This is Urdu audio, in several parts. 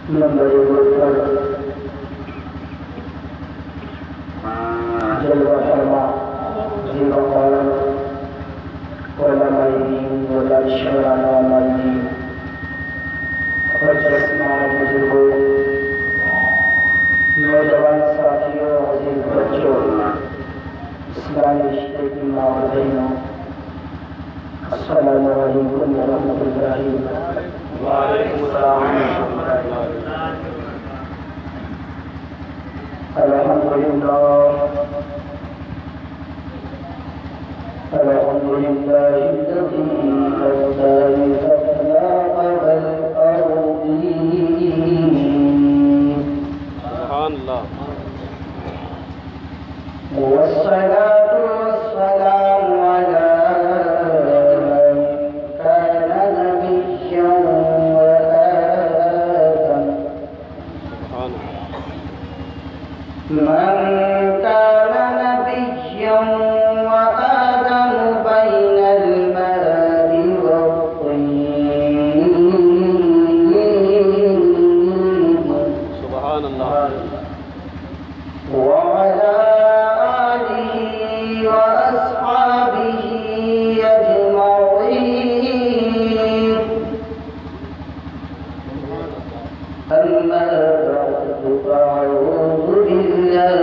نمبر پر جلوہ فرما ذی وقار علماء دین ولا شرعان علماء دین اور جسمان بزرگوں نوجوان ساتھیوں عزیز بچوں اسلامی رشتے کی ماں و بہنوں السلام علیکم ورحمۃ اللہ وعلیکم السلام ورحمۃ اللہ۔ الحمدللہ الذي أبدى الأخلاق والأرضين سبحان اللہ۔ والصلاة والسلام على من كان نبيا وآدم من كان نبيا وآدم بين الماء والطين سبحان اللہ۔ وعلى آله وأصحابه أجمعين أما بعد فأعوذ بالله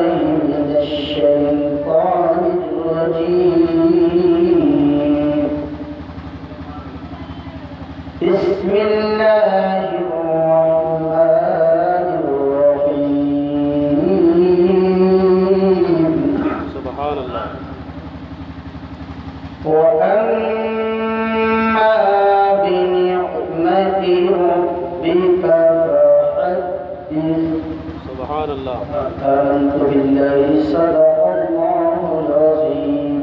من الشيطان الرجيم بسم الله الرحمن الرحيم سبحان اللہ۔ وأما بنعمة ربك فحدث سبحان اللہ۔ آمنت بالله صدق الله العظيم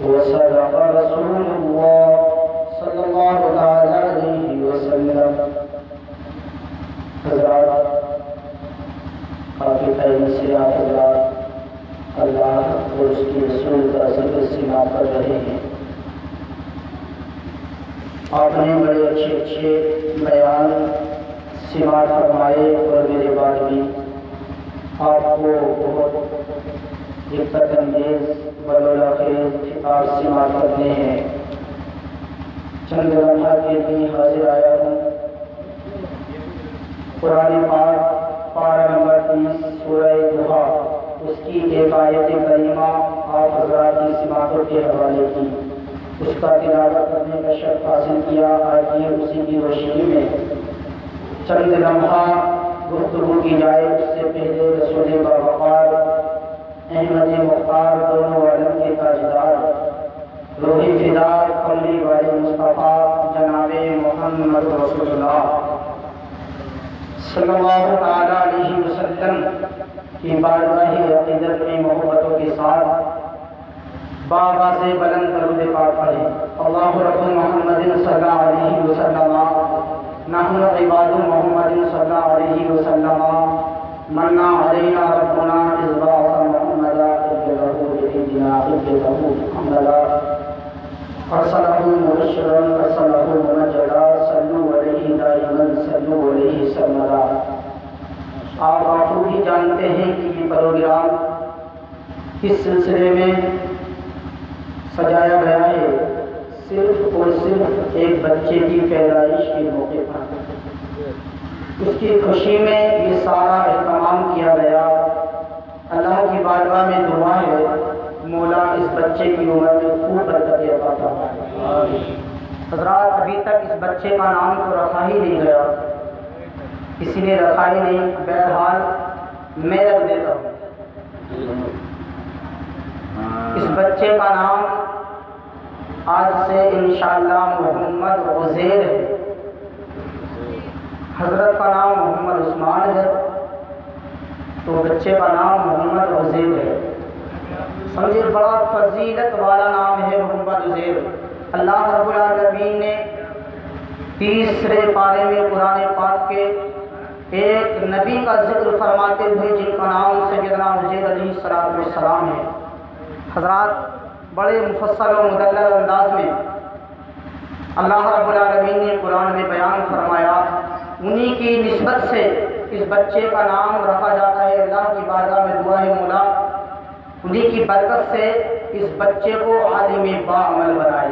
وصدق رسول الله صلى الله تعالى عليه وسلم۔ حضرات، کافی ٹائم سے آپ حضرات اللہ اور اس کی رسول کا ذکر سنا کر رہے ہیں۔ آپ نے بڑے اچھے اچھے بیان سماعت فرمائے اور میرے بعد بھی آپ کو بہت دقت انگیز بلولا خیز خطاب سماعت کرنے ہیں۔ چند لمحہ کے لیے حاضر آیا ہوں۔ قرآن پاک پارہ نمبر 30 سورہ دہا اس کی ایک آیت کریمہ آپ حضرات کی سماعتوں کے حوالے کی، اس کا تلاوت کرنے کا شرف حاصل کیا۔ آئیے اسی کی روشنی میں چند لمحہ گفتگو کی جائے۔ اس سے پہلے رسول باوقار احمد مختار دونوں عالم کے تاجدار روحی فدا کملی والے مصطفیٰ جناب محمد رسول اللہ صلی اللہ تعالیٰ علیہ وسلم کی بارگاہ عقیدت میں محبتوں کے ساتھ بابا سے بلند درود پاک پڑھیں۔ اللہ رب محمد صلی اللہ علیہ وسلم نحن عباد محمد صلی اللہ علیہ وسلم منا علینا ربنا اذ بعث محمدا ابلغه بإذننا ابلغه محمدا ارسله مبشرا ارسله منجدا صلوا علیہ دائما صلوا علیہ سرمدا۔ آپ آخری جانتے ہیں کہ یہ پروگرام کس سلسلے میں سجایا گیا ہے؟ صرف اور صرف ایک بچے کی پیدائش کے موقع پر اس کی خوشی میں یہ سارا اہتمام کیا گیا۔ اللہ کی بارگاہ میں دعا ہے مولا اس بچے کی عمر میں خوب برکت عطا فرمائے۔ حضرات، ابھی تک اس بچے کا نام تو رکھا ہی نہیں گیا، کسی نے رکھا ہی نہیں، بہرحال میں رکھ دیتا ہوں۔ اس بچے کا نام آج سے انشاءاللہ محمد عزیر ہے۔ حضرت کا نام محمد عثمان ہے تو بچے کا نام محمد عزیر ہے۔ سمجھے، بڑا فضیلت والا نام ہے محمد عزیر۔ اللہ رب العالمین نے تیسرے پارے میں قرآن پاک کے ایک نبی کا ذکر فرماتے ہوئے جن کا نام سیدنا عزیر علیہ السلام ہے۔ حضرات، بڑے مفصل و مدلل انداز میں اللہ رب العالمین نے قرآن میں بیان فرمایا، انہی کی نسبت اس بچے کا نام رکھا جاتا ہے، اللہ کی بارگاہ میں دعا ہے مولا انہیں کی برکت سے اس بچے کو عالم باعمل بنائے۔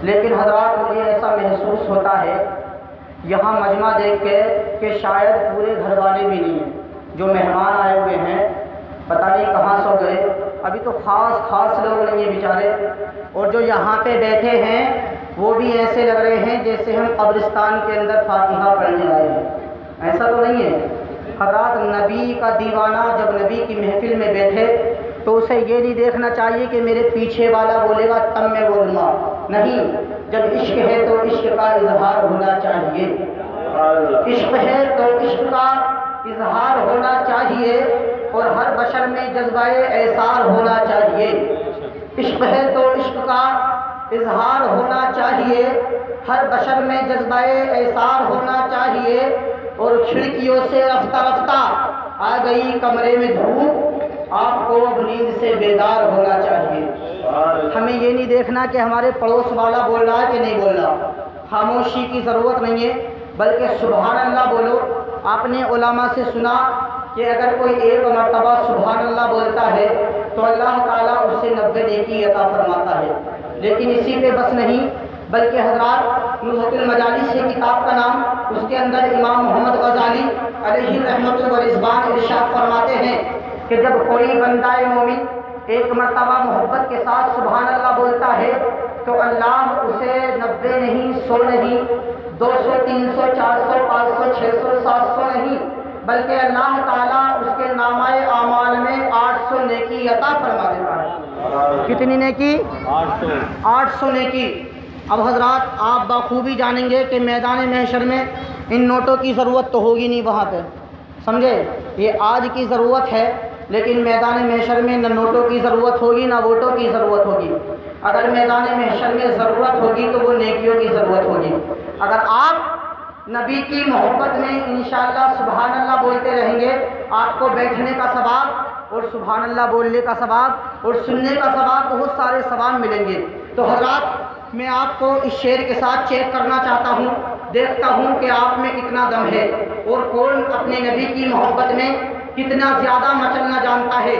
لیکن حضرات مجھے ایسا محسوس ہوتا ہے یہاں مجمع دیکھ کے کہ شاید پورے گھر والے بھی نہیں ہیں، جو مہمان آئے ہوئے ہیں پتہ نہیں کہاں سو گئے، ابھی تو خاص لوگ نہیں ہیں بیچارے، اور جو یہاں پہ بیٹھے ہیں وہ بھی ایسے لگ رہے ہیں جیسے ہم قبرستان کے اندر فاتحہ پڑھنے آئے ہیں، ایسا تو نہیں ہے۔ حضرات نبی کا دیوانہ جب نبی کی محفل میں بیٹھے تو اسے یہ نہیں دیکھنا چاہیے کہ میرے پیچھے والا بولے گا تب میں بولوں گا، نہیں، جب عشق ہے تو عشق کا اظہار ہونا چاہیے، عشق ہے تو عشق کا اظہار ہونا چاہیے، اور ہر بشر میں جذبہ ایثار ہونا چاہیے۔ عشق ہے تو عشق کا اظہار ہونا چاہیے، ہر بشر میں جذبہ ایثار ہونا چاہیے، اور کھڑکیوں سے رفتہ رفتہ آ گئی کمرے میں دھوپ، آپ کو اب نیند سے بیدار ہونا چاہیے۔ ہمیں یہ نہیں دیکھنا کہ ہمارے پڑوس والا بول رہا ہے کہ نہیں بول رہا، خاموشی کی ضرورت نہیں ہے، بلکہ سبحان اللہ بولو۔ آپ نے علماء سے سنا کہ اگر کوئی ایک مرتبہ سبحان اللہ بولتا ہے تو اللہ تعالیٰ اسے 90 نیکی عطا فرماتا ہے۔ لیکن اسی پہ بس نہیں، بلکہ حضرات نزہۃ المجالس سے کتاب کا نام، اس کے اندر امام محمد غزالی علیہ رحمت و رضوان ارشاد فرماتے ہیں کہ جب کوئی بندہ مومن ایک مرتبہ محبت کے ساتھ سبحان اللہ بولتا ہے تو اللہ اسے 90 نہیں، 100 نہیں، 200، 300، 400، 500، 600، 700 نہیں، بلکہ اللہ تعالیٰ اس کے نامہ اعمال میں 800 نیکی عطا فرما دیتا ہے۔ کتنی نیکی؟ 800 نیکی۔ اب حضرات آپ بخوبی جانیں گے کہ میدان محشر میں ان نوٹوں کی ضرورت تو ہوگی نہیں وہاں پہ، سمجھے، یہ آج کی ضرورت ہے، لیکن میدان محشر میں نہ نوٹوں کی ضرورت ہوگی نہ ووٹوں کی ضرورت ہوگی۔ اگر میدان محشر میں ضرورت ہوگی تو وہ نیکیوں کی ضرورت ہوگی۔ اگر آپ نبی کی محبت میں انشاءاللہ سبحان اللہ بولتے رہیں گے، آپ کو بیٹھنے کا ثواب اور سبحان اللہ بولنے کا ثواب اور سننے کا ثواب، بہت سارے ثواب ملیں گے۔ تو حضرات میں آپ کو اس شعر کے ساتھ چیک کرنا چاہتا ہوں، دیکھتا ہوں کہ آپ میں کتنا دم ہے اور کون اپنے نبی کی محبت میں کتنا زیادہ مچلنا جانتا ہے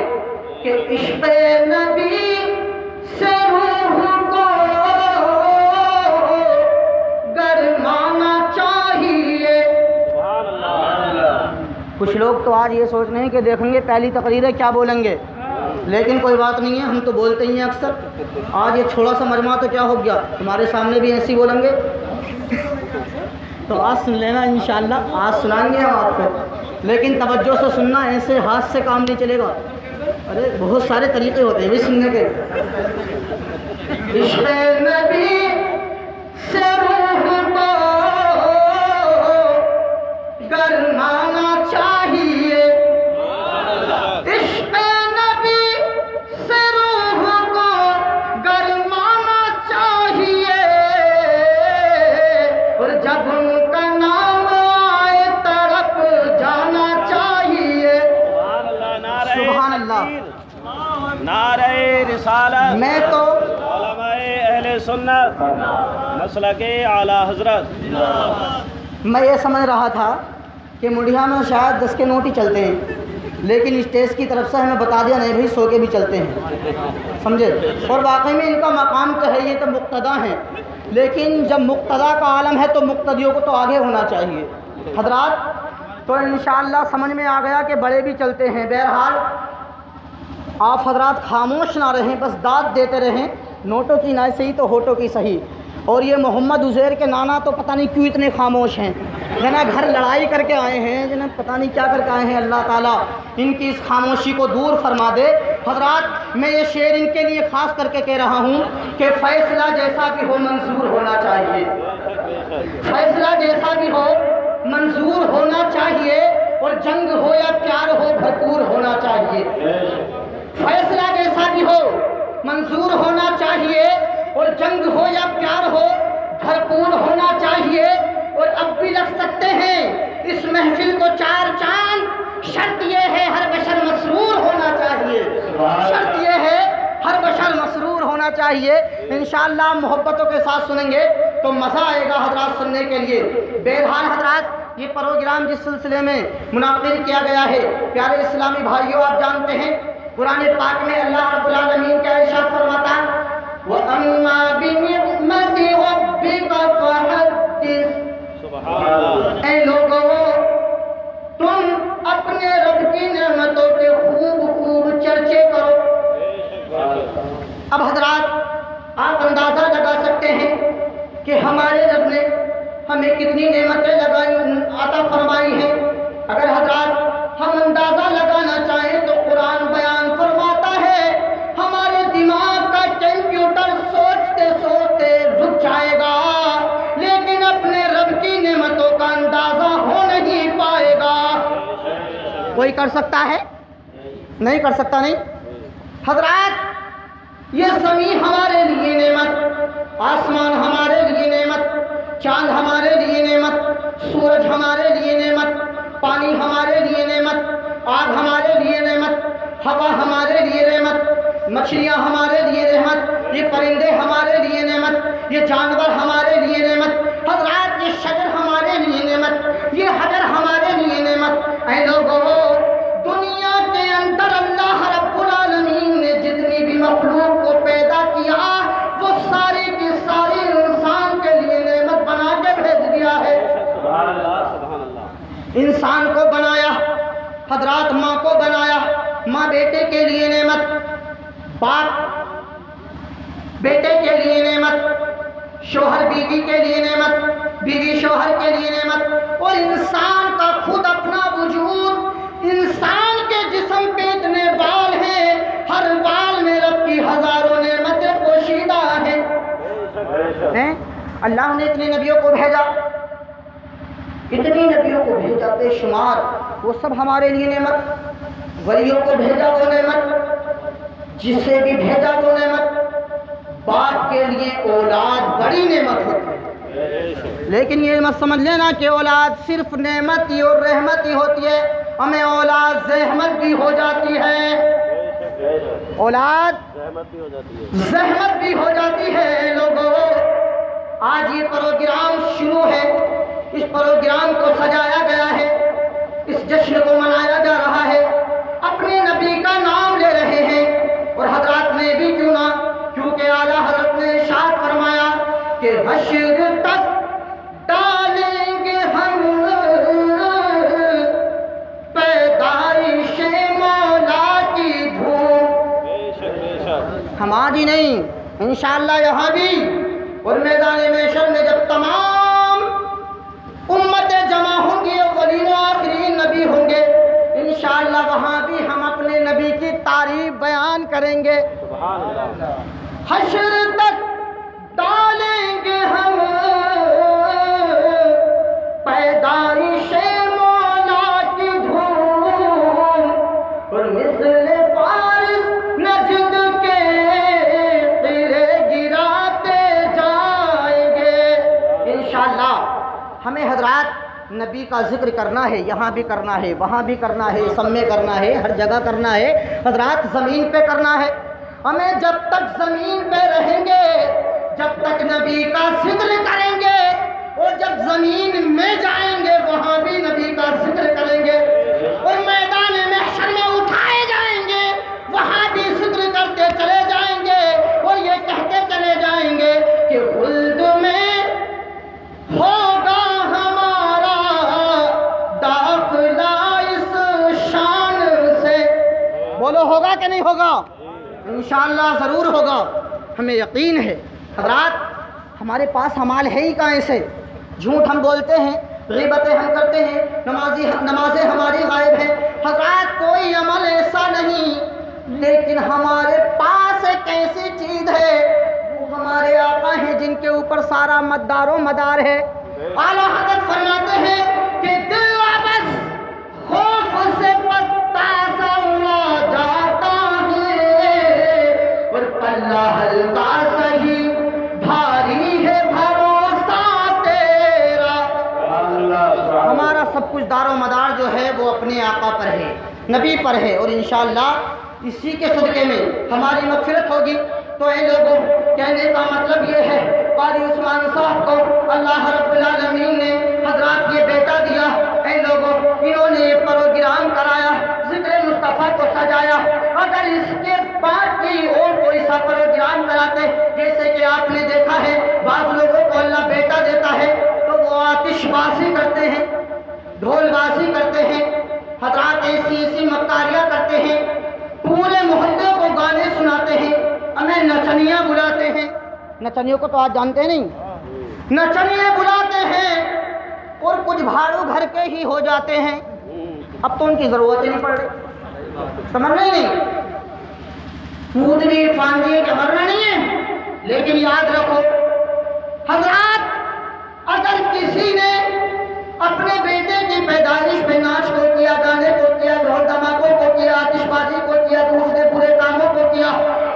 کہ عشق نبی سے روح کو گرمانا چاہیے۔ کچھ لوگ تو آج یہ سوچ رہے ہیں کہ دیکھیں گے پہلی تقریر ہے کیا بولیں گے، لیکن کوئی بات نہیں ہے، ہم تو بولتے ہی ہیں اکثر۔ آج یہ چھوڑا سا مجمع تو کیا ہو گیا، تمہارے سامنے بھی ایسی بولیں گے، تو آج سن لینا انشاءاللہ، آج سنائیں گے ہم آپ کو، لیکن توجہ سے سننا، ایسے ہاتھ سے کام نہیں چلے گا، ارے بہت سارے طریقے ہوتے ہیں بھی سننے کے۔ عشق نبی سے روح کو گرمانا چاہیے، عشق نبی سے روح کو گرمانا چاہیے، اور جب ان کا نام آئے تڑپ جانا چاہیے۔ سبحان اللہ، نعرہ رسالت، میں تو علماء اہل سنت مسلک اعلیٰ حضرت، میں یہ سمجھ رہا تھا کہ مڈیا میں شاید 10 کے نوٹ ہی چلتے ہیں، لیکن اسٹیج کی طرف سے ہمیں بتا دیا نہیں بھائی 100 کے بھی چلتے ہیں، سمجھے، اور واقعی میں ان کا مقام تو ہے، یہ تو مقتدا ہیں، لیکن جب مقتدا کا عالم ہے تو مقتدیوں کو تو آگے ہونا چاہیے۔ حضرات تو انشاءاللہ سمجھ میں آ گیا کہ بڑے بھی چلتے ہیں۔ بہرحال آپ حضرات خاموش نہ رہیں، بس داد دیتے رہیں، نوٹوں کی نہ صحیح تو ہوٹوں کی صحیح۔ اور یہ محمد عزیر کے نانا تو پتہ نہیں کیوں اتنے خاموش ہیں، جناب گھر لڑائی کر کے آئے ہیں، جناب پتہ نہیں کیا کر کے آئے ہیں، اللہ تعالیٰ ان کی اس خاموشی کو دور فرما دے۔ حضرات میں یہ شعر ان کے لیے خاص کر کے کہہ رہا ہوں کہ فیصلہ جیسا بھی ہو منظور ہونا چاہیے، فیصلہ جیسا بھی ہو منظور ہونا چاہیے، اور جنگ ہو یا پیار ہو بھرپور ہونا چاہیے۔ فیصلہ جیسا بھی ہو منظور ہونا چاہیے، اور جنگ ہو یا پیار ہو بھرپور ہونا چاہیے۔ اور اب بھی لگ سکتے ہیں اس محفل کو 4 چاند، شرط یہ ہے ہر بشر مسرور ہونا چاہیے، شرط یہ ہے ہر بشر مسرور ہونا چاہیے۔ انشاءاللہ محبتوں کے ساتھ سنیں گے تو مزہ آئے گا حضرات سننے کے لیے۔ بہرحال حضرات، یہ پروگرام جس سلسلے میں منعقد کیا گیا ہے، پیارے اسلامی بھائیوں، آپ جانتے ہیں قرآن پاک میں اللہ رب العالمین کا ارشاد فرماتا ہے وَأَمَّا بِنِعْمَتِ رَبِّكَ فَحَدِّثْ۔ سبحان اللہ۔ اے لوگوں، تم اپنے رب کی نعمتوں کے خوب خوب چرچے کرو۔ اب حضرات، آپ اندازہ لگا سکتے ہیں کہ ہمارے رب نے ہمیں کتنی نعمتیں عطا فرمائی ہیں۔ اگر حضرات ہم اندازہ لگانا چاہیں تو قرآن بیان فرماتا ہے ہمارے دماغ کا کمپیوٹر سوچتے سوچتے رک جائے گا، لیکن اپنے رب کی نعمتوں کا اندازہ ہو نہیں پائے گا۔ کوئی کر سکتا ہے؟ نہیں کر سکتا، نہیں۔ حضرات، یہ زمین ہمارے لیے نعمت، آسمان ہمارے لیے نعمت، چاند ہمارے لیے نعمت، سورج ہمارے لیے نعمت، پانی ہمارے لیے نعمت، آگ ہمارے لیے نعمت، ہوا ہمارے لیے نعمت، مچھلیاں ہمارے لیے نعمت، یہ پرندے ہمارے لیے نعمت، یہ جانور ہمارے لیے نعمت، حضرات یہ شجر ہمارے لیے نعمت، یہ حجر ہمارے لیے نعمت۔ اے لوگوں، دنیا کے اندر اللہ رب العالمین نے جتنی بھی مخلوق کو پیدا کیا وہ ساری کی ساری انسان کے لیے نعمت بنا کے بھیج دیا ہے۔ سبحان اللہ، سبحان اللہ۔ انسان کو بنایا، حضرات ماں کو بنایا، ماں بیٹے کے لیے نعمت، باپ بیٹے کے لیے نعمت، شوہر بیوی کے لیے نعمت، بیوی شوہر کے لیے نعمت، اور انسان کا خود اپنا وجود، انسان کے جسم پہ اتنے بال ہیں، ہر بال میں رب کی ہزاروں نعمتیں پوشیدہ ہیں۔ اللہ نے اتنے نبیوں کو بھیجا، اتنی نبیوں کو بھیجا بے شمار، وہ سب ہمارے لیے نعمت۔ ولیوں کو بھیجا وہ نعمت، جسے بھی بھیجا وہ نعمت۔ باپ کے لیے اولاد بڑی نعمت ہوتی ہے، لیکن یہ مت سمجھ لینا کہ اولاد صرف نعمت ہی اور رحمت ہی ہوتی ہے، ہمیں اولاد زحمت بھی ہو جاتی ہے، اولاد زحمت بھی ہو جاتی ہے۔ لوگوں، آج یہ پروگرام شروع ہے، اس پروگرام کو سجایا گیا ہے، اس جشن کو منایا جا رہا ہے، اپنے نبی کا نام لے رہے ہیں، اور حضرات نے بھی چنا کیونکہ اعلیٰ حضرت نے ارشاد فرمایا کہ حشر تک ڈالیں گے ہم پیدائش مولا کی دھوم۔ ہم آج ہی نہیں، انشاءاللہ یہاں بھی، اور میدان محشر میں جب تمام امتیں جمع ہوں گی، اولین و آخرین نبی ہوں گے، انشاءاللہ وہاں بھی ہم اپنے نبی کی تعریف بیان کریں گے۔ حشر تک ڈالیں گے ہم پیدائش مولا کی دھوم، اور مثل فارس نجد کے قلعے گراتے جائیں گے۔ انشاءاللہ ہمیں حضرات نبی کا ذکر کرنا ہے، یہاں بھی کرنا ہے، وہاں بھی کرنا ہے، سب میں کرنا ہے، ہر جگہ کرنا ہے، حضرات زمین پہ کرنا ہے۔ ہمیں جب تک زمین پہ رہیں گے، جب تک نبی کا ذکر کریں گے، اور جب زمین میں جائیں گے وہاں بھی نبی کا ذکر کریں گے، اور میدان محشر میں اٹھائے جائیں گے وہاں بھی ذکر کرتے چلے جائیں گے، اور یہ کہتے چلے جائیں گے کہ خلد میں ہوگا ہمارا داخلہ اس شان سے۔ بولو ہوگا کہ نہیں ہوگا؟ انشاءاللہ ضرور ہوگا، ہمیں یقین ہے۔ حضرات، ہمارے پاس عمال ہے ہی کہاں سے؟ جھوٹ ہم بولتے ہیں، غیبتیں ہم کرتے ہیں، نمازیں ہماری غائب ہیں۔ حضرات کوئی عمل ایسا نہیں، لیکن ہمارے پاس ایک ایسی چیز ہے، وہ ہمارے آقا ہیں جن کے اوپر سارا مدار و مدار ہے۔ اعلیٰ حضرت فرماتے ہیں کہ دل بس خوف سے پتا سا اڑا جاتا اور پلہ ہلکا سہی بھاری ہے بھروسہ تیرا۔ ہمارا سب کچھ دار و مدار جو ہے وہ اپنے آقا پر ہے، نبی پر ہے، اور انشاءاللہ اسی کے صدقے میں ہماری مغفرت ہوگی۔ تو اے لوگوں، کہنے کا مطلب یہ ہے قاری عثمان صاحب کو اللہ رب العالمین نے حضرات یہ بیٹا دیا. اے لوگوں، انہوں نے یہ پروگرام کرایا، ذکر مصطفیٰ کو سجایا. اگر اس کے بعد بھی اور کوئی سا پروگرام کراتے، جیسے کہ آپ نے دیکھا ہے بعض لوگوں کو اللہ بیٹا دیتا ہے تو وہ آتش بازی کرتے ہیں، ڈھول بازی کرتے ہیں، حضرات ایسی مکاریاں کرتے ہیں، پورے محلے کو گانے سناتے ہیں، ہمیں نچنیاں بلاتے ہیں. نچنیوں کو تو آج جانتے نہیں، نچنیاں بلاتے ہیں اور کچھ بھاڑو گھر کے ہی ہو جاتے ہیں. اب تو ان کی ضرورت ہی نہیں پڑ رہی، سمجھ رہے نہیں؟ پوتنی فاندی کا مرنا نہیں ہے. لیکن یاد رکھو حضرات، اگر کسی نے اپنے بیٹے کی پیدائش پہ ناچ کو کیا، گانے کو کیا، ڈھول دھماکوں کو کیا، آتش بازی کو کیا، دوسرے برے کاموں کو کیا،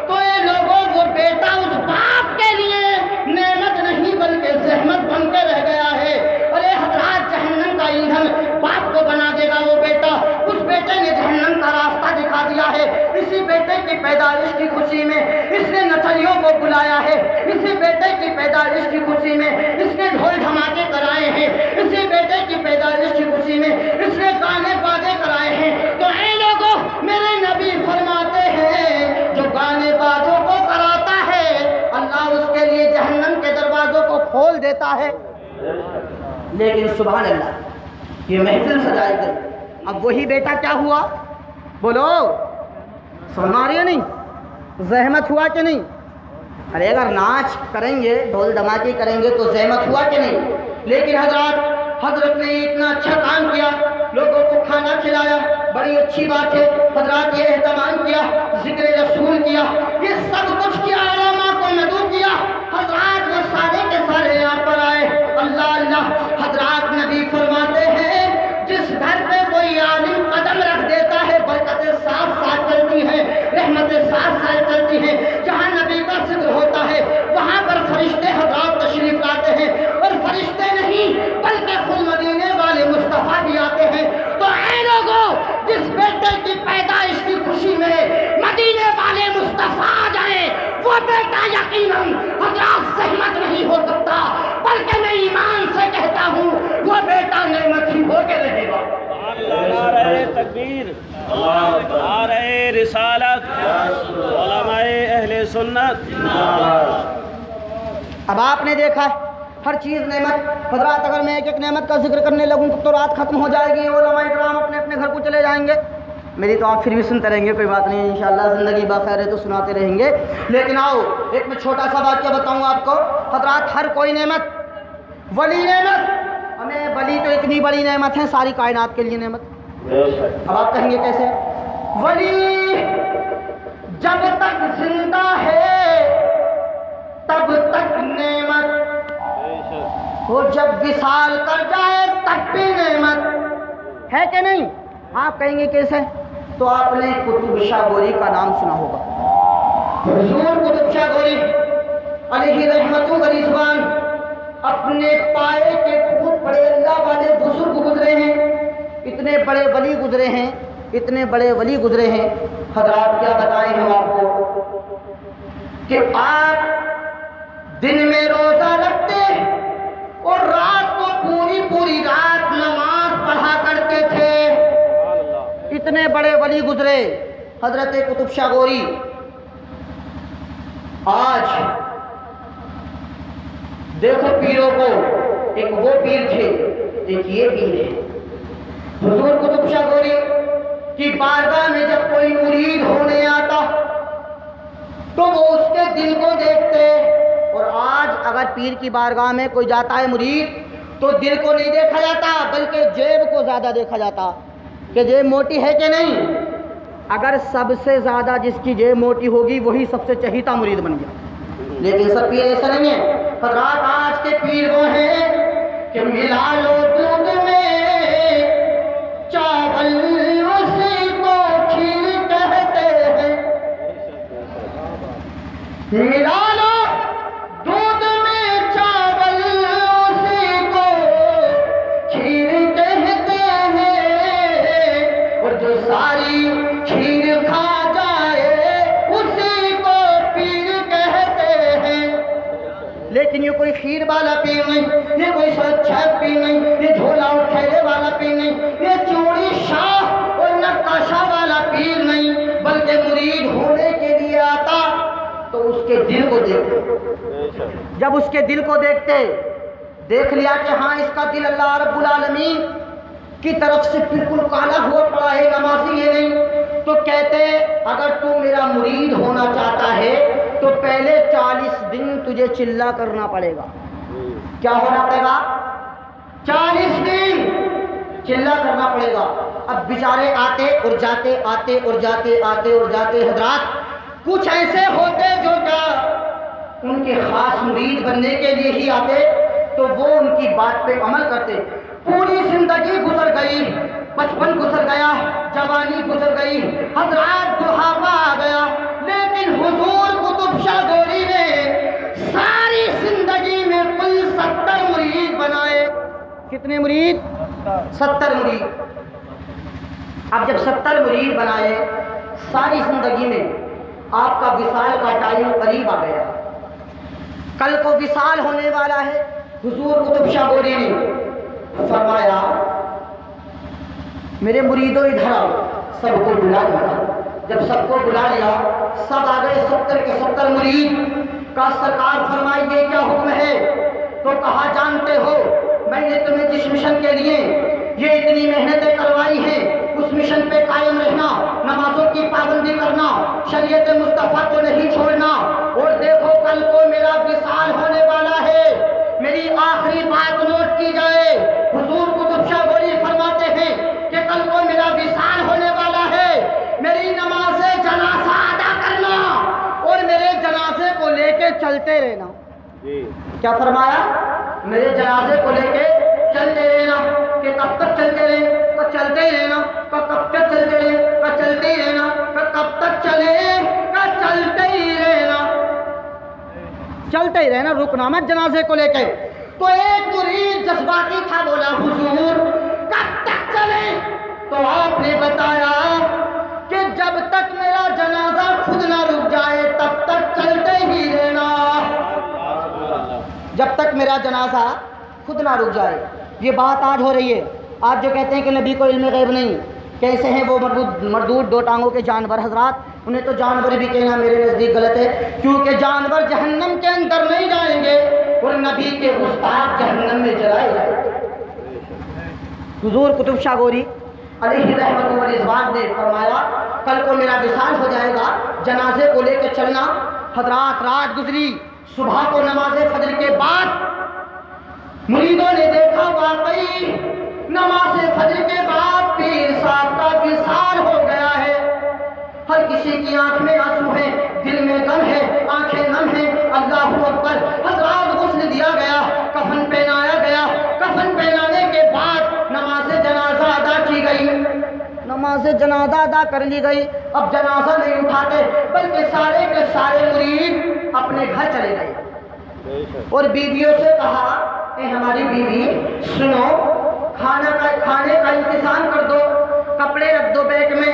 تو یہ لوگوں وہ بیٹا اس باپ کے لیے نعمت نہیں بلکہ زحمت بن کے رہ گیا ہے. ارے حضرات، جہنم کا ایندھن باپ کو بنا دے گا وہ بیٹا. اس بیٹے نے جہنم کا راستہ دکھا دیا ہے. اسی بیٹے کی پیدائش کی خوشی میں اس نے نچنیوں کو بلایا ہے. اسی بیٹے کی پیدائش کی خوشی میں اس نے ڈھول دھماکے کرائے ہیں. اسی بیٹے کی پیدائش کی خوشی میں اس نے گانے بازے کرائے ہیں. تو اے لوگوں، میرے نبی فرماتے ہیں جو گانے بازوں کو کراتا ہے اللہ اس کے لیے جہنم کے دروازوں کو کھول دیتا ہے. لیکن سبحان اللہ، یہ محفل سجائی گئی. اب وہی بیٹا کیا ہوا؟ بولو، سنا رہی ہے نہیں؟ زحمت ہوا کہ نہیں؟ ارے اگر ناچ کریں گے، ڈھول دھماکے کریں گے تو زحمت ہوا کہ نہیں؟ لیکن حضرت نے اتنا اچھا کام کیا، لوگوں کو کھانا کھلایا، بڑی اچھی بات ہے. حضرات یہ اہتمام کیا، ذکر رسول کیا، یہ سب کچھ کیا، علماء کو مدعو کیا. حضرات وہ سارے کے سارے یہاں پر آئے. اللہ اللہ، حضرات نبی فرماتے ہیں جس گھر پہ کوئی عالم قدم رکھ دیتا ہے برکتیں ساتھ ساتھ چلتی ہیں، رحمتیں ساتھ ساتھ چلتی ہیں. جہاں نبی کا ذکر ہوتا ہے وہاں پر فرشتے حضرات تشریف لاتے ہیں، اور فرشتے نہیں بلکہ خود مدینے والے مصطفیٰ بھی آتے ہیں. تو اے لوگوں، جس بیٹے کی پیدائش کی خوشی میں مدینے والے مصطفیٰ آ جائیں، وہ بیٹا یقیناً حضرات زحمت نہیں ہو سکتا، بلکہ میں ایمان سے کہتا ہوں وہ بیٹا نعمت ہی ہو کے رہے گا. نعرہ تکبیر، نعرہ رسالت، علماء اہل سنت. اب آپ نے دیکھا ہے ہر چیز نعمت. حضرات اگر میں ایک ایک نعمت کا ذکر کرنے لگوں تو رات ختم ہو جائے گی، علماء کرام اپنے اپنے گھر کو چلے جائیں گے. میری تو آپ پھر بھی سنتے رہیں گے، کوئی بات نہیں، انشاءاللہ زندگی باخیر ہے تو سناتے رہیں گے. لیکن آؤ ایک میں چھوٹا سا واقعہ بتاؤں آپ کو. حضرات ہر کوئی نعمت، ولی نعمت، ہمیں ولی تو اتنی بڑی نعمت ہے ساری کائنات کے لیے نعمت. اب آپ کہیں گے کیسے؟ ولی جب تک زندہ ہے تب تک نعمت، وہ جب وصال کر جائے تب بھی نعمت ہے کہ نہیں؟ آپ کہیں گے کیسے؟ تو آپ نے قطب شاہ گوری کا نام سنا ہوگا. حضور قطب شاہ گوری علیہ رحمتوں کا رضوان اپنے پائے کے بہت بڑے اللہ والے بزرگ گزرے ہیں، اتنے بڑے ولی گزرے ہیں، اتنے بڑے ولی گزرے ہیں. حضرات کیا بتائیں ہم آپ کو کہ آپ دن میں روزہ رکھتے اور رات کو پوری رات نماز پڑھا کرتے تھے. اتنے بڑے ولی گزرے حضرت قطب شاہ گوری. آج دیکھو پیروں کو، ایک وہ پیر تھے، ایک یہ پیر ہے. حضور قطب شاہ گوری کی بارگاہ میں جب کوئی مرید ہونے آتا تو وہ اس کے دل کو دیکھتے. اور آج اگر پیر کی بارگاہ میں کوئی جاتا ہے مرید تو دل کو نہیں دیکھا جاتا بلکہ جیب کو زیادہ دیکھا جاتا کہ جیب موٹی ہے کہ نہیں. اگر سب سے زیادہ جس کی جیب موٹی ہوگی وہی سب سے چہیتا مرید بن گیا. لیکن سب پیر ایسا نہیں ہے. حضرات آج کے پیر وہ ہیں کہ ملا لو دودھ میں چاول اسی کو کھیر کہتے ہیں. ملا لو دودھ میں چاول اسی کو کھیر کہتے ہیں، اور جو ساری کھیر کھا جائے اسی کو پیر کہتے ہیں. لیکن یہ کوئی خیر والا پیر نہیں، یہ کوئی سچا پیر نہیں، یہ جھولا اور تھیلے والا پیر نہیں، یہ چوڑی شاہ اور نقاشہ والا پیر نہیں، بلکہ مرید ہونے کے لیے آتا تو اس کے دل کو دیکھتے، جب اس کے دل کو دیکھتے، دیکھ لیا کہ ہاں اس کا دل اللہ رب العالمین کی طرف سے بالکل کالا ہوا پڑا ہے، نمازی یہ نہیں، تو کہتے اگر تو میرا مرید ہونا چاہتا ہے تو پہلے 40 دن تجھے چلا کرنا پڑے گا۔ کیا ہونا پڑے گا؟ 40 دن چلا کرنا پڑے گا۔ اب بیچارے آتے اور جاتے، آتے اور جاتے، آتے اور جاتے حضرات، کچھ ایسے ہوتے جو کیا ان کے خاص مرید بننے کے لیے ہی آتے تو وہ ان کی بات پہ عمل کرتے۔ پوری زندگی گزر گئی، بچپن گزر گیا، جوانی گزر گئی، حضرات بڑھاپا آ گیا، لیکن حضور قطب شاہ گوری نے ساری زندگی میں کل 70 مرید بنائے۔ کتنے مرید؟ 70 مرید۔ اب جب 70 مرید بنائے ساری زندگی میں، آپ کا وصال کا ٹائم قریب آ گیا، کل کو وصال ہونے والا ہے۔ حضور قطب شاہ گوری نے فرمایا میرے مریدوں ادھر آؤ، سب کو بلا لیا۔ جب سب کو بلا لیا، سب آ گئے، 70 کے 70 مرید کا سرکار فرمائیے کیا حکم ہے؟ تو کہا جانتے ہو میں نے تمہیں جس مشن کے لیے یہ اتنی محنتیں کروائی ہیں اس مشن پہ قائم رہنا، نمازوں کی پابندی کرنا، شریعت مصطفیٰ کو نہیں چھوڑنا، اور دیکھو کل کو میرا وصال ہونے والا ہے، میری آخری بات نوٹ کی جائے۔ حضور قطب شاہ گوری فرماتے ہیں کہ کل کو میرا وصال ہونے والا ہے، میری نماز جنازہ ادا کرنا اور میرے جنازے کو لے کے چلتے رہنا۔ کیا فرمایا؟ میرے جنازے کو لے کے چلتے رہنا، کہ کب تک چلتے رہے؟ تو چلتے ہی رہنا، تو کب تک چلتے رہے؟ تو چلتے ہی رہنا، تو کب تک چلے؟ تو چلتے ہی رہنا، چلتے ہی رہنا، رکنا مت جنازے کو لے کے۔ تو ایک مرید جذباتی تھا، بولا حضور کب تک چلے؟ تو آپ نے بتایا کہ جب تک میرا جنازہ خود نہ رک جائے تب تک چلتے ہی رہنا، جب تک میرا جنازہ خود نہ رک جائے۔ یہ بات آج ہو رہی ہے، آج جو کہتے ہیں کہ نبی کو علم غیب نہیں، کیسے ہیں وہ مردود دو ٹانگوں کے جانور حضرات؟ انہیں تو جانور بھی کہنا میرے نزدیک غلط ہے، کیونکہ جانور جہنم کے اندر نہیں جائیں گے اور نبی کے گستاخ جہنم میں جلائے جائیں گے۔ حضور قطب شاہ گوری علیہ رحمت و رضوان نے فرمایا کل کو میرا وصال ہو جائے گا، جنازے کو لے کے چلنا۔ حضرات رات گزری، صبح کو نماز فجر کے بعد مریدوں نے دیکھا واقعی نماز فجر کے بعد پیر صاحب کا وصال ہو گیا ہے۔ ہر کسی کی آنکھ میں آنسو ہے، دل میں غم ہے، آنکھیں نم ہیں۔ اللہ اکبر، حضرات غسل دیا گیا، کفن پہنایا گیا، کفن پہنانے کے بعد نماز جنازہ ادا کی گئی، نماز جنازہ ادا کر لی گئی۔ اب جنازہ نہیں اٹھاتے بلکہ سارے کے سارے مرید اپنے گھر چلے گئے اور بیویوں سے کہا اے ہماری بیوی سنو، کھانے کا انتظام کر دو، کپڑے رکھ دو بیگ میں،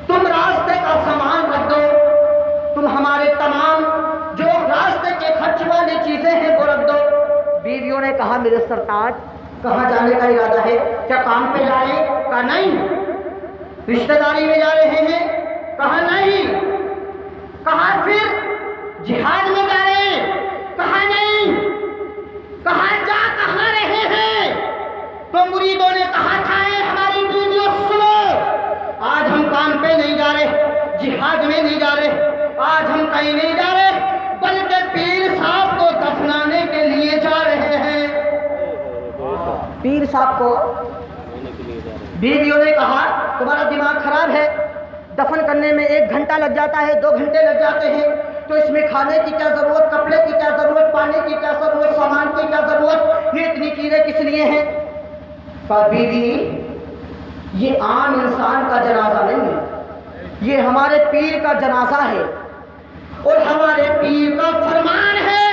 تم راستے کا سامان رکھ دو، تم ہمارے تمام جو راستے کے خرچ والی چیزیں ہیں وہ رکھ دو۔ بیویوں نے کہا میرے سرتاج کہاں جانے کا ارادہ ہے؟ کیا کام پہ جا رہے ہیں؟ کہا نہیں۔ رشتہ داری میں جا رہے ہیں؟ کہا نہیں۔ کہا پھر جہاد میں جا رہے ہیں؟ کہا نہیں۔ کہا جا کہاں رہے ہیں؟ تو مریدوں نے کہا تھا اے ہماری بیویوں سنو، آج ہم کام پہ نہیں جا رہے، جہاد میں نہیں جا رہے، آج ہم کہیں نہیں جا رہے بلکہ پیر صاحب کو دفنانے کے لیے جا رہے ہیں۔ پیر صاحب کو بیویوں نے کہا تمہارا دماغ خراب ہے، دفن کرنے میں 1 گھنٹہ لگ جاتا ہے، 2 گھنٹے لگ جاتے ہیں، تو اس میں کھانے کی کیا ضرورت، کپڑے کی کیا ضرورت، پانی کی کیا ضرورت، سامان کی کیا ضرورت، یہ اتنی چیزیں کس لیے ہیں؟ کہا بیوی یہ عام انسان کا جنازہ نہیں ہے، یہ ہمارے پیر کا جنازہ ہے، اور ہمارے پیر کا فرمان ہے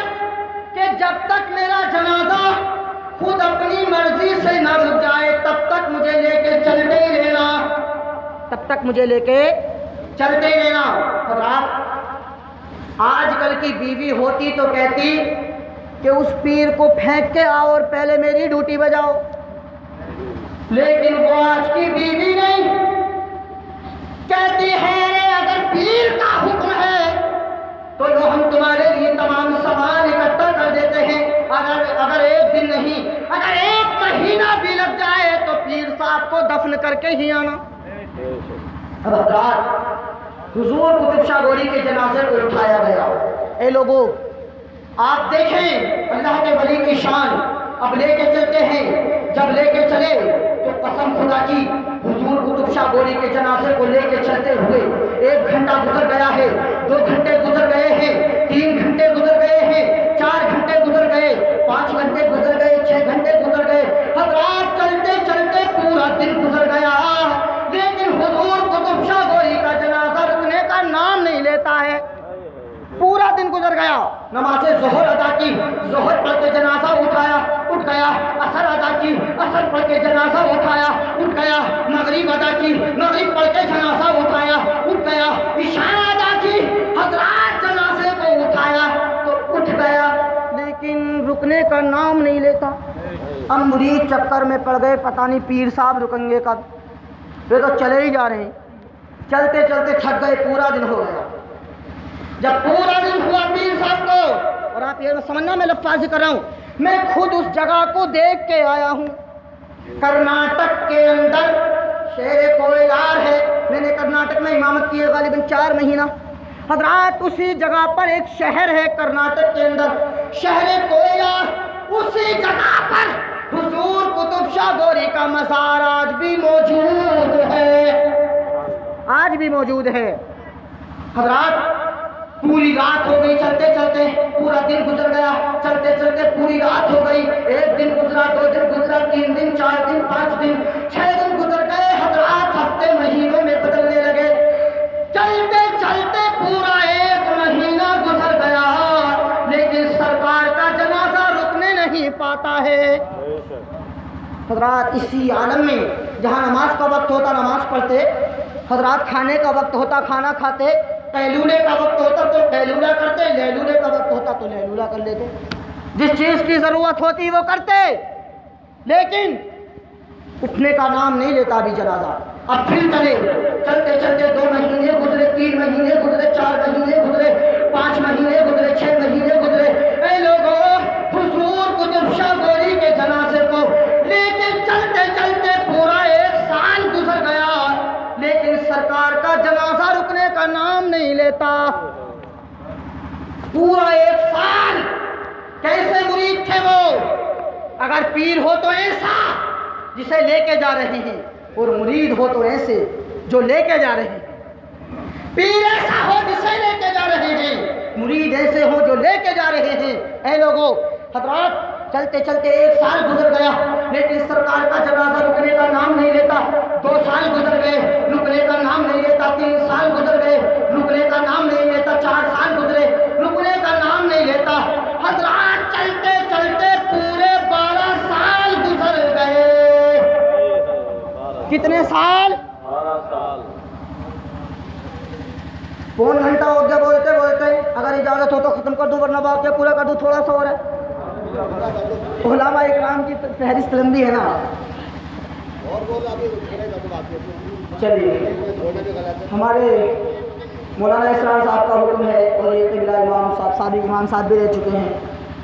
کہ جب تک میرا جنازہ خود اپنی مرضی سے نہ رک جائے تب تک مجھے لے کے چلتے ہی رہنا، تب تک مجھے لے کے چلتے ہی رہنا۔ اور آپ آج کل کی بیوی ہوتی تو کہتی کہ اس پیر کو پھینک کے آؤ اور پہلے میری ڈیوٹی بجاؤ، لیکن وہ آج کی بیوی نہیں، کہتی ہے اگر پیر کا حکم ہے تو جو ہم تمہارے لیے تمام سامان اکٹھا کر دیتے ہیں، اگر ایک دن نہیں، اگر ایک مہینہ بھی لگ جائے تو پیر صاحب کو دفن کر کے ہی آنا۔ اب حضرات، حضور قطب شاہ گوری کے جنازے کو اٹھایا گیا۔ اے لوگوں، آپ دیکھیں اللہ کے ولی کی شان، اب لے کے چلتے ہیں، جب لے کے چلے تو قسم خدا کی حضور قطب شاہ گوری کے جنازے کو لے کے چلتے ہوئے 1 گھنٹہ گزر گیا ہے، 2 گھنٹے گزر گئے ہیں، 3 گھنٹے گزر گئے ہیں، 4 گھنٹے گزر گئے، 5 گھنٹے گزر گئے، 6 گھنٹے گزر گئے، حضرات چلتے چلتے پورا دن گزر گیا، لیکن حضور قطب شاہ گوری کا جنازہ رکنے کا نام نہیں لیتا ہے۔ پورا دن گزر گیا، نماز ظہر ادا کی، ظہر پڑھ کے جنازہ اٹھایا، اٹھ گیا، عصر ادا کی، عصر پڑھ کے جنازہ اٹھایا، اٹھ گیا، مغرب ادا کی، مغرب پڑھ کے جنازہ اٹھایا، اٹھ گیا، عشاء ادا کی، حضرات جنازے کو اٹھایا تو اٹھ گیا، لیکن رکنے کا نام نہیں لیتا۔ اب مرید چکر میں پڑ گئے، پتہ نہیں پیر صاحب رکیں گے کب، یہ تو چلے ہی جا رہے ہیں، چلتے چلتے تھک گئے، پورا دن ہو گیا۔ جب پورا دن ہوا پیر صاحب کو، اور آپ یہ سمجھنا میں لفظ کر رہا ہوں، میں خود اس جگہ کو دیکھ کے آیا ہوں، کرناٹک کے اندر شہر کوئلار ہے، میں نے کرناٹک میں امامت کی ہے غالباً 4 مہینہ۔ حضرات اسی جگہ پر ایک شہر ہے کرناٹک کے اندر، شہر کوئلار، اسی جگہ پر حضور قطب شاہ گوری کا مزار آج بھی موجود ہے، آج بھی موجود ہے۔ حضرات پوری رات ہو گئی، چلتے چلتے پورا دن گزر گیا، چلتے چلتے پوری رات ہو گئی، 1 دن گزرا، 2 دن گزرا، 3 دن، 4 دن، 5 دن، 6 دن گزر گئے، حضرات ہفتے مہینوں میں بدلنے لگے، چلتے چلتے پورا 1 مہینہ گزر گیا، لیکن سرکار کا جنازہ رکنے نہیں پاتا ہے۔ حضرات اسی عالم میں جہاں نماز کا وقت ہوتا نماز پڑھتے، حضرات کھانے کا وقت ہوتا کھانا کھاتے، قیلولے کا وقت ہوتا تو قیلولہ کرتے، لیلولے کا وقت ہوتا تو لیلولہ کر لیتے، جس چیز کی ضرورت ہوتی وہ کرتے، لیکن اٹھنے کا نام نہیں لیتا ابھی جنازہ۔ اب پھر چلے، چلتے چلتے 2 مہینے گزرے، 3 مہینے گزرے، 4 مہینے گزرے، 5 مہینے گزرے، 6 مہینے گزرے۔ اے لوگوں، حضور قطب شاہ گوری کے جنازے کو لے کے چلتے چلتے پورا 1 سال گزر گیا، لیکن سرکار کا جنازہ رکنے کا نام نہیں لیتا۔ پورا 1 سال کیسے مرید تھے وہ؟ اگر پیر ہو تو ایسا جسے لے کے جا رہے ہیں، اور مرید ہو تو ایسے جو لے کے جا رہے ہیں۔ پیر ایسا ہو جسے لے کے جا رہے ہیں، مرید ایسے ہو جو لے کے جا رہے ہیں۔ اے لوگوں، حضرات چلتے چلتے 1 سال گزر گیا، لیکن سرکار کا جنازہ رکنے کا نام نہیں لیتا۔ 2 سال گزر گئے، رکنے کا نام نہیں لیتا۔ 3 سال گزر گئے، رکنے کا نام نہیں لیتا۔ 4 سال گزرے، رکنے کا نام نہیں لیتا۔ حضرات چلتے چلتے پورے 12 سال گزر گئے۔ کتنے سال؟ 12 سال۔ پون گھنٹہ ہو گیا بولتے بولتے، اگر اجازت ہو تو ختم کر دوں ورنہ واقعہ پورا کر دوں، تھوڑا سا اور ہے۔ علماء اکرام کی فہرست لمبی ہے نا۔ چلیے، ہمارے مولانا اسرار صاحب کا حکم ہے، اور یہ قبلہ امام صاحب سابق امام صاحب بھی رہ چکے ہیں،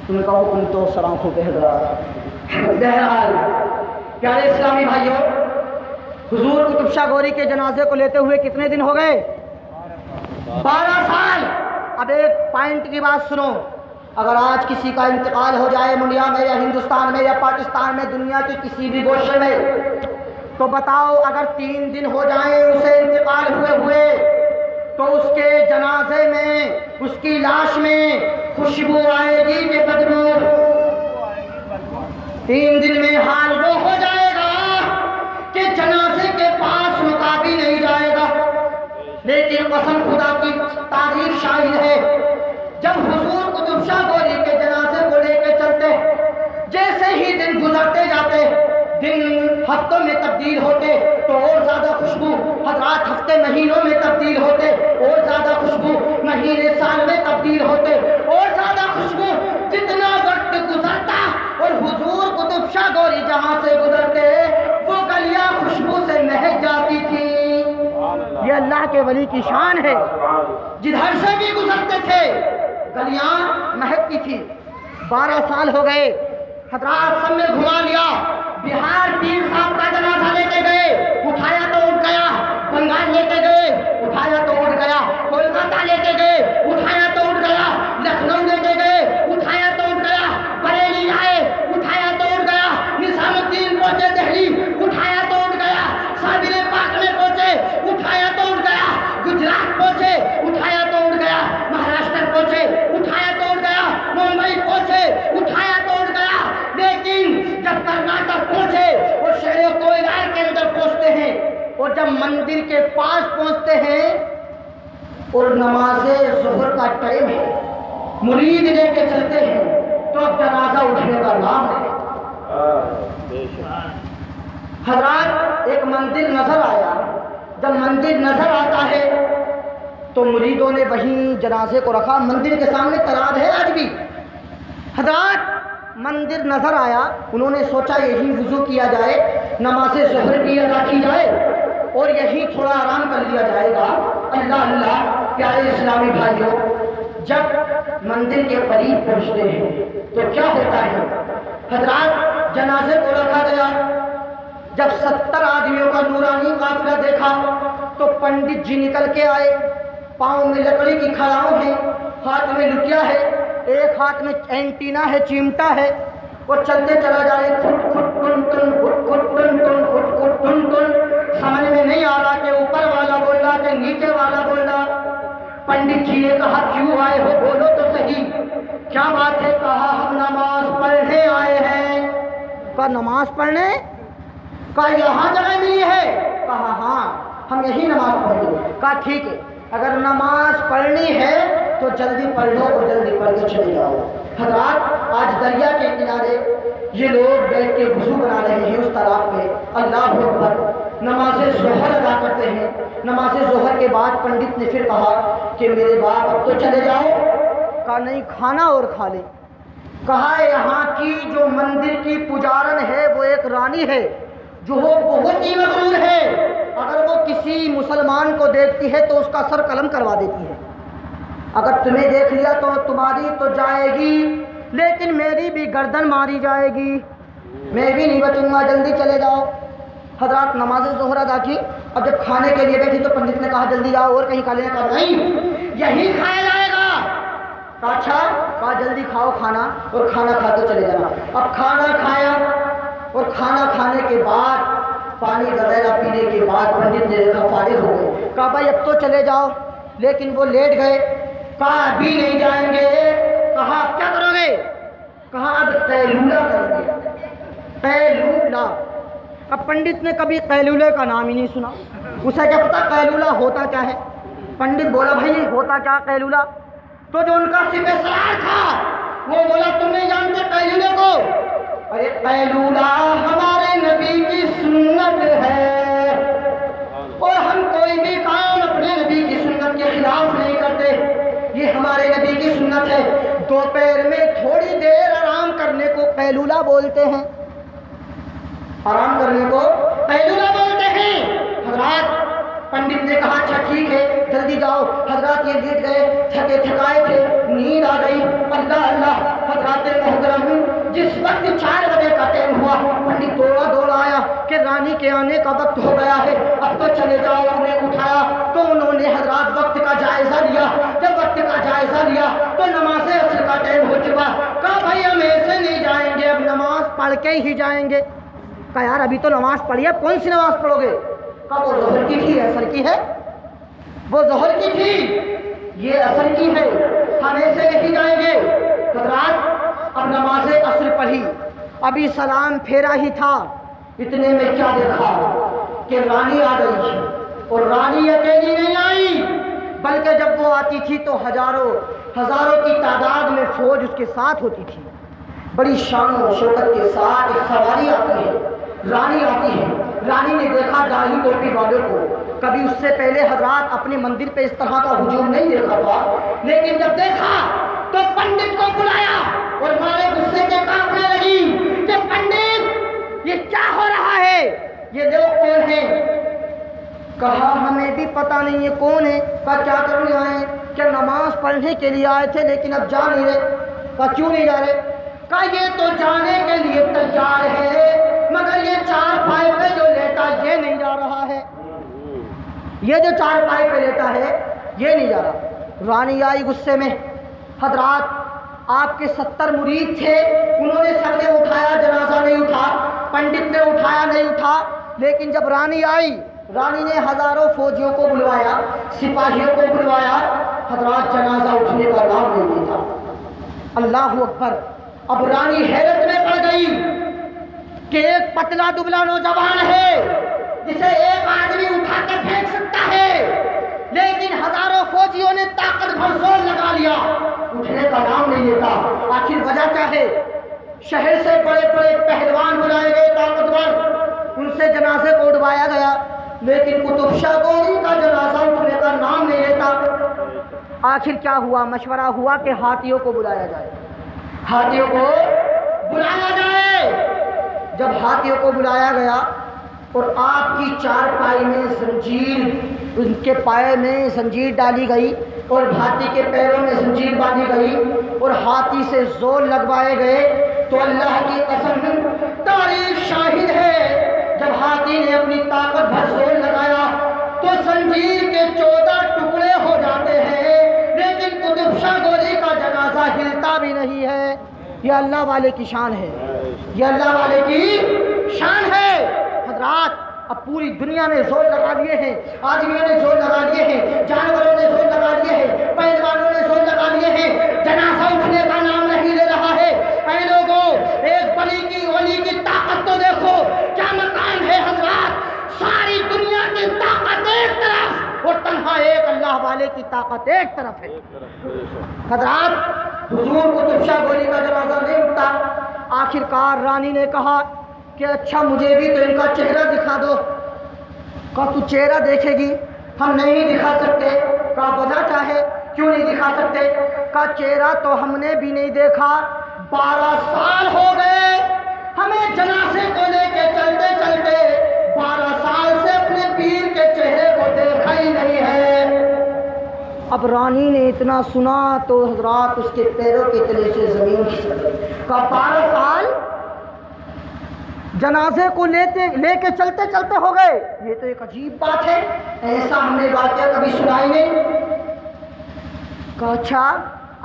ان کا حکم تو سرآنکھوں پہ ہے۔ بہرحال پیارے اسلامی بھائیوں، حضور قطب شاہ گوری کے جنازے کو لیتے ہوئے کتنے دن ہو گئے؟ 12 سال۔ اب ایک پوائنٹ کی بات سنو، اگر آج کسی کا انتقال ہو جائے منڈیا میں یا ہندوستان میں یا پاکستان میں، دنیا کے کسی بھی گوشے میں، تو بتاؤ اگر 3 دن ہو جائیں اسے انتقال ہوئے تو اس کے جنازے میں، اس کی لاش میں خوشبو آئے گی کہ بدبو؟ 3 دن میں حال وہ ہو جائے گا کہ جنازے کے پاس رکا بھی نہیں جائے گا۔ لیکن قسم خدا کی تاریخ شاہد ہے، جب حضور قطب شاہ گوری کے جنازے کو لے کے چلتے، جیسے ہی دن گزرتے جاتے، دن ہفتوں میں تبدیل ہوتے تو اور زیادہ خوشبو، حضرات ہفتے مہینوں میں تبدیل ہوتے اور زیادہ خوشبو، مہینے سال میں تبدیل ہوتے اور زیادہ خوشبو، جتنا وقت ولی جہاں سے گزرتے وہ گلیاں خوشبو سے مہک جاتی تھی۔ یہ اللہ کے ولی کی شان ہے، جدھر سے بھی گزرتے تھے گلیاں مہکتی تھی۔ 12 سال ہو گئے، حضرات سب نے گھما لیا۔ بہار پیر صاحب کا جنازہ لے کے گئے، اٹھایا تو اٹھ گیا۔ بنگال لے کے گئے، اٹھایا تو اٹھ گیا۔ کولکاتہ لے کے گئے، اٹھایا تو اٹھ گیا۔ لکھنؤ لے کے گئے، اٹھایا تو اٹھ گیا۔ بریلی آئے، اٹھایا تو اٹھ گیا۔ نظام الدین پہنچے دہلی، اٹھایا تو اٹھ گیا۔ سابر پاک میں پہنچے، اٹھایا تو اٹھ گیا۔ گجرات پہنچے، اٹھایا تو اٹھ گیا۔ مہاراشٹر پہنچے، اٹھایا تو اٹھ گیا۔ ممبئی پہنچے، اٹھایا تو اٹھ گیا۔ لیکن جب کرناٹک پہنچے وہ شہر کوئلار کے اندر پہنچتے ہیں، اور جب مندر کے پاس پہنچتے ہیں اور نماز ظہر کا ٹائم ہے، مرید لے کے چلتے ہیں، تو اب جنازہ اٹھنے کا نام ہے۔ حضرات ایک مندر نظر آیا، جب مندر نظر آتا ہے تو مریدوں نے وہیں جنازے کو رکھا۔ مندر کے سامنے تالاب ہے آج بھی۔ حضرات مندر نظر آیا، انہوں نے سوچا یہی وضو کیا جائے، نماز ظہر بھی ادا کی جائے اور یہی تھوڑا آرام کر لیا جائے گا۔ اللہ اللہ پیارے اسلامی بھائیوں، جب مندر کے قریب پہنچتے ہیں تو کیا ہوتا ہے؟ حضرات جنازے کو رکھا گیا، جب 70 آدمیوں کا نورانی قافلہ دیکھا تو پنڈت جی نکل کے آئے، پاؤں میں لکڑی کی کھڑاؤں ہے، ہاتھ میں لٹیا ہے، ایک ہاتھ میں اینٹینا ہے، چمٹا ہے، وہ چلتے چلا جائے، کھٹ کھٹ ٹن ٹن، کھٹ کھٹ ٹن ٹن، کھٹ کھٹ ٹن ٹن۔ سمجھ میں نہیں آ رہا کہ اوپر والا بول رہا کہ نیچے والا بول رہا۔ پنڈت جی نے کہا کیوں آئے ہو، بولو تو صحیح، کیا بات ہے؟ کہا ہم نماز پڑھنے آئے ہیں۔ کہا نماز پڑھنے؟ کہا یہاں جگہ ملی ہے؟ کہا ہاں ہم یہی نماز پڑھیں گے۔ کہا ٹھیک ہے، اگر نماز پڑھنی ہے تو جلدی پڑھ لو اور جلدی پڑھ کے چلے جاؤ۔ حضرات آج دریا کے کنارے یہ لوگ بیٹھ کے وضو بنا رہے ہیں اس تالاب پہ، اللہ اکبر، نماز ظہر ادا کرتے ہیں۔ نماز ظہر کے بعد پنڈت نے پھر کہا کہ میرے باپ اب تو چلے جاؤ۔ کہا نہیں، کھانا اور کھا لے۔ کہا یہاں کی جو مندر کی پجارن ہے وہ ایک رانی ہے جو وہ بہت ہی مغرور ہے، اگر وہ کسی مسلمان کو دیکھتی ہے تو اس کا سر قلم کروا دیتی ہے۔ اگر تمہیں دیکھ لیا تو تمہاری تو جائے گی، لیکن میری بھی گردن ماری جائے گی، میں بھی نہیں بچوں گا، جلدی چلے جاؤ۔ حضرات نماز ظہر ادا کی، اب جب کھانے کے لیے بیٹھی تو پنڈت نے کہا جلدی جاؤ اور کہیں کھا لینے کا نہیں، یہی کھایا جائے گا۔ کہا اچھا، کہا جلدی کھاؤ کھانا اور کھانا کھا کے چلے جانا۔ اب کھانا کھایا اور کھانا کھانے کے بعد پانی وغیرہ پینے کے بعد پنڈت نے دیکھا فارغ ہو گئے، کہا بھائی اب تو چلے جاؤ، لیکن وہ لیٹ گئے۔ کہا ابھی نہیں جائیں گے۔ کہا اب کیا کرو گے؟ کہا اب قیلولہ کریں گے، قیلولہ۔ اب پنڈت نے کبھی قیلولے کا نام ہی نہیں سنا، اسے کیا پتا قیلولہ ہوتا کیا ہے۔ پنڈت بولا بھائی ہوتا کیا قیلولہ؟ تو جو ان کا سپہ سالار تھا وہ بولا تم نہیں جانتے قیلولے کو؟ ارے قیلولہ ہمارے نبی کی سنت ہے اور ہم کوئی بھی کام اپنے نبی کی سنت کے خلاف نہیں کرتے، یہ ہمارے نبی کی سنت ہے۔ دوپہر میں تھوڑی دیر آرام کرنے کو قیلولہ بولتے ہیں، آرام کرنے کو قیلولہ بولتے ہیں۔ حضرات پنڈت نے کہا اچھا ٹھیک ہے جلدی جاؤ۔ حضرات یہ لیٹ گئے، تھکے تھکائے تھے، نیند آ گئی۔ اللہ اللہ حضرات محترم، جس وقت 4 بجے کا ٹائم ہوا پنڈت دوڑا آیا کہ رانی کے آنے کا وقت ہو گیا ہے، اب تو چلے جاؤ۔ انہیں اٹھایا تو انہوں نے حضرات وقت کا جائزہ لیا۔ جب وقت کا جائزہ لیا تو نماز عصر کا ٹائم ہو چکا۔ کہا بھائی ہم ایسے نہیں جائیں گے، اب نماز پڑھ کے ہی جائیں گے۔ کہا یار ابھی تو نماز پڑھی ہے، کون سی نماز پڑھو گے؟ کہا وہ ظہر کی تھی، عصر کی ہے؟ وہ ظہر کی تھی، یہ عصر کی ہے، ہم ایسے نہیں جائیں گے۔ حضرات اب نماز عصر پڑھی، ابھی سلام پھیرا ہی تھا، اتنے میں کیا دیکھا کہ رانی آ گئی، اور رانی اکیلی نہیں آئی بلکہ جب وہ آتی تھی تو ہزاروں کی تعداد میں فوج اس کے ساتھ ہوتی تھی، بڑی شان و شوکت کے ساتھ ایک سواری آتی ہے، رانی آتی ہے۔ رانی نے دیکھا داڑھی ٹوپی والوں کو، کبھی اس سے پہلے حضرات اپنے مندر پہ اس طرح کا ہجوم نہیں دیکھا تھا، لیکن جب دیکھا تو پنڈت کو بلایا اور مارے غصے کے کانپنے لگی کہ پنڈت یہ کیا ہو رہا ہے؟ یہ لوگ کون ہیں؟ کہا ہمیں بھی پتہ نہیں یہ کون ہے۔ کہا کیا کرنے آئے ہیں؟ کیا نماز پڑھنے کے لیے آئے تھے لیکن اب جا نہیں رہے؟ کہا کیوں نہیں جا رہے؟ کہا یہ تو جانے کے لیے تیار ہے مگر یہ چار پائے پہ جو لیتا یہ نہیں جا رہا ہے، یہ جو چار پائے پہ لیتا ہے یہ نہیں جا رہا۔ رانی آئی غصے میں، حضرات آپ کے 70 مرید تھے، انہوں نے سر نے اٹھایا، جنازہ نہیں اٹھا، پنڈت نے اٹھایا نہیں اٹھا، لیکن جب رانی آئی، رانی نے ہزاروں فوجیوں کو بلوایا، سپاہیوں کو بلوایا، حضرات جنازہ اٹھنے کا نام نہیں لیتا۔ اللہ اکبر۔ اب رانی حیرت میں پڑ گئی کہ ایک پتلا دبلا نوجوان ہے جسے ایک آدمی اٹھا کر پھینک سکتا ہے، لیکن ہزاروں فوجیوں نے طاقت بھر زور لگا لیا، اٹھنے کا نام نہیں لیتا۔ آخر وجہ کیا ہے؟ شہر سے بڑے بڑے پہلوان بلائے گئے طاقتور، ان سے جنازے کو اٹھوایا گیا، لیکن قطب شاہ گوری کا جنازہ اٹھنے کا نام نہیں لیتا۔ آخر کیا ہوا؟ مشورہ ہوا کہ ہاتھیوں کو بلایا جائے، ہاتھیوں کو بلایا جائے۔ جب ہاتھیوں کو بلایا گیا اور آپ کی چارپائی میں زنجیر، ان کے پائے میں زنجیر ڈالی گئی اور ہاتھی کے پیروں میں زنجیر باندھی گئی اور ہاتھی سے زور لگوائے گئے، تو اللہ کی قسم تاریخ شاہد ہے جب ہاتھی نے اپنی طاقت بھر زور لگایا تو زنجیر کے 14 ٹکڑے ہو جاتے ہیں، لیکن قطب شاہ گوری کا جنازہ ہلتا بھی نہیں ہے۔ یہ اللہ والے کی شان ہے، یہ اللہ والے کی شان ہے۔ حضرات اب پوری دنیا نے زور لگا دیے ہیں، آدمیوں نے زور لگا دیے ہیں، جانوروں نے زور لگا دیے ہیں، پہلوانوں نے زور لگا دیے ہیں، جنازہ اٹھنے کا نام نہیں لے رہا ہے۔ اے لوگوں، ایک ولی کی طاقت تو دیکھو، کیا مقام ہے حضرات۔ ساری دنیا کی طاقت ایک طرف اور تنہا ایک اللہ والے کی طاقت ایک طرف ہے۔ حضرات حضور قطب شاہ گوری کا جنازہ نہیں اٹھتا۔ آخر کار رانی نے کہا کہ اچھا مجھے بھی تو ان کا چہرہ دکھا دو۔ کہا تو چہرہ دیکھے گی؟ ہم نہیں دکھا سکتے۔ کہا وجہ کیا ہے؟ کیوں نہیں دکھا سکتے؟ کہا چہرہ تو ہم نے بھی نہیں دیکھا، 12 سال ہو گئے ہمیں جنازے کو لے کے چلتے چلتے، 12 سال سے اپنے پیر کے چہرے کو دیکھا ہی نہیں ہے۔ اب رانی نے اتنا سنا تو حضرات اس کے پیروں کے تلے سے زمین کھسک گئی۔ کہا 12 سال جنازے کو لے کے چلتے چلتے ہو گئے، یہ تو ایک عجیب بات ہے، ایسا ہم نے واقعہ کبھی سنا ہی نہیں۔ کہا اچھا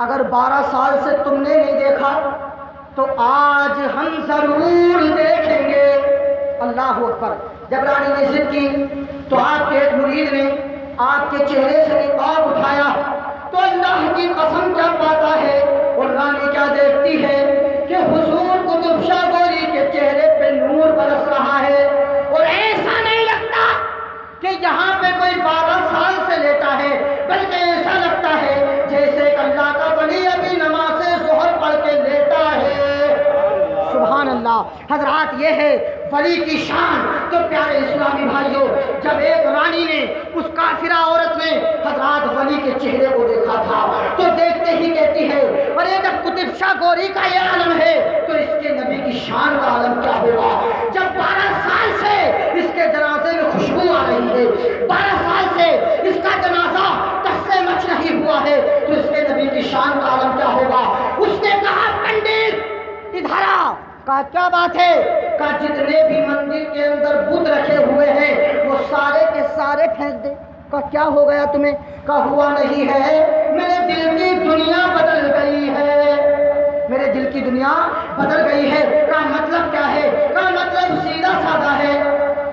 اگر 12 سال سے تم نے نہیں دیکھا تو آج ہم ضرور دیکھیں گے۔ اللہ اکبر۔ جب رانی نے ضد کی تو آپ کے ایک مرید نے آپ کے چہرے سے نقاب اٹھایا تو اللہ کی قسم کیا پاتا ہے اور رانی کیا دیکھتی ہے کہ حضور قطب شاہ گوری کے چہرے پہ نور برس رہا ہے، اور ایسا نہیں لگتا کہ یہاں پہ کوئی 12 سال سے لیتا ہے، بلکہ ایسا لگتا ہے جیسے کہ اللہ کا ولی ابھی نماز ظہر پڑھ کے لیتا ہے۔ سبحان اللہ۔ حضرات یہ ہے ولی کی شان۔ تو پیارے اسلامی بھائیوں، جب ایک رانی نے، اس کافرہ عورت نے حضرات ولی کے چہرے کو دیکھا تھا تو دیکھتے ہی کہتی ہے ارے جب قطب شاہ گوری کا یہ عالم ہے تو اس کے نبی کی شان کا عالم کیا ہوگا۔ جب 12 سال سے اس کے جنازے میں خوشبو آ رہی ہے، 12 سال سے اس کا جنازہ تس سے مچ نہیں ہوا ہے تو اس کے نبی کی شان کا عالم کیا ہوگا۔ اس نے کہا پنڈت ادھر آ۔ کہا کیا بات ہے؟ کہا جتنے بھی مندر کے اندر بت رکھے ہوئے ہیں وہ سارے کے سارے پھینک دے۔ کہا کیا ہو گیا تمہیں؟ کہا ہوا نہیں ہے، میرے دل کی دنیا بدل گئی ہے، میرے دل کی دنیا بدل گئی ہے۔ کہا مطلب کیا ہے؟ کہا مطلب سیدھا سادہ ہے،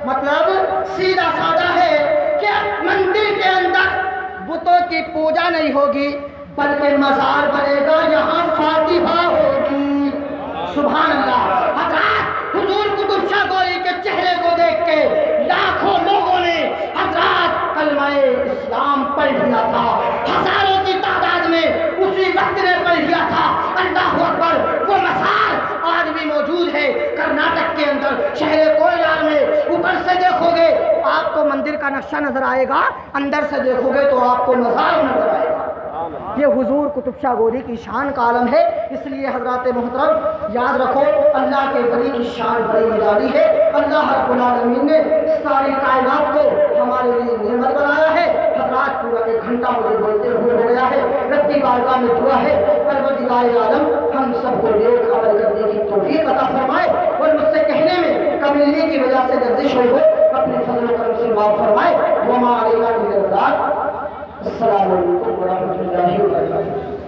مطلب سیدھا سادہ ہے کہ مندر کے اندر بتوں کی پوجا نہیں ہوگی بلکہ مزار بنے گا، یہاں فاتحہ ہوگی۔ سبحان اللہ۔ حضرات حضور قطب شاہ گوری کے چہرے کو دیکھ کے لاکھوں لوگوں نے حضرات کلمہ اسلام پڑھ لیا تھا، ہزاروں کی تعداد میں اسی وقت نے پڑھ لیا تھا۔ اللہ اکبر۔ وہ مزار آج بھی موجود ہے کرناٹک کے اندر، شہر کوئلار میں۔ اوپر سے دیکھو گے آپ کو مندر کا نقشہ نظر آئے گا، اندر سے دیکھو گے تو آپ کو مزار نظر آئے گا۔ یہ حضور قطب شاہ گوری کی شان کا عالم ہے۔ اس لیے حضرات محترم یاد رکھو، اللہ کے ولی کی شان بڑی نرالی ہے۔ اللہ رب العالمین نے ساری کائنات کو ہمارے لیے نعمت بنایا ہے۔ حضرات پورا 1 گھنٹہ مجھے بولتے ہوئے ہو گیا ہے، رب کی بارگاہ میں دعا ہے پروردگار عالم ہم سب کو نیک عمل کرنے کی توفیق عطا فرمائے، اور مجھ سے کہنے میں کمزوری کی وجہ سے لرزش ہوئی ہو اپنے فضل و کرم سے معاف فرمائے۔ وما علینا الا البلاغ۔ السلام علیکم ورحمۃ اللہ وبرکاتہ۔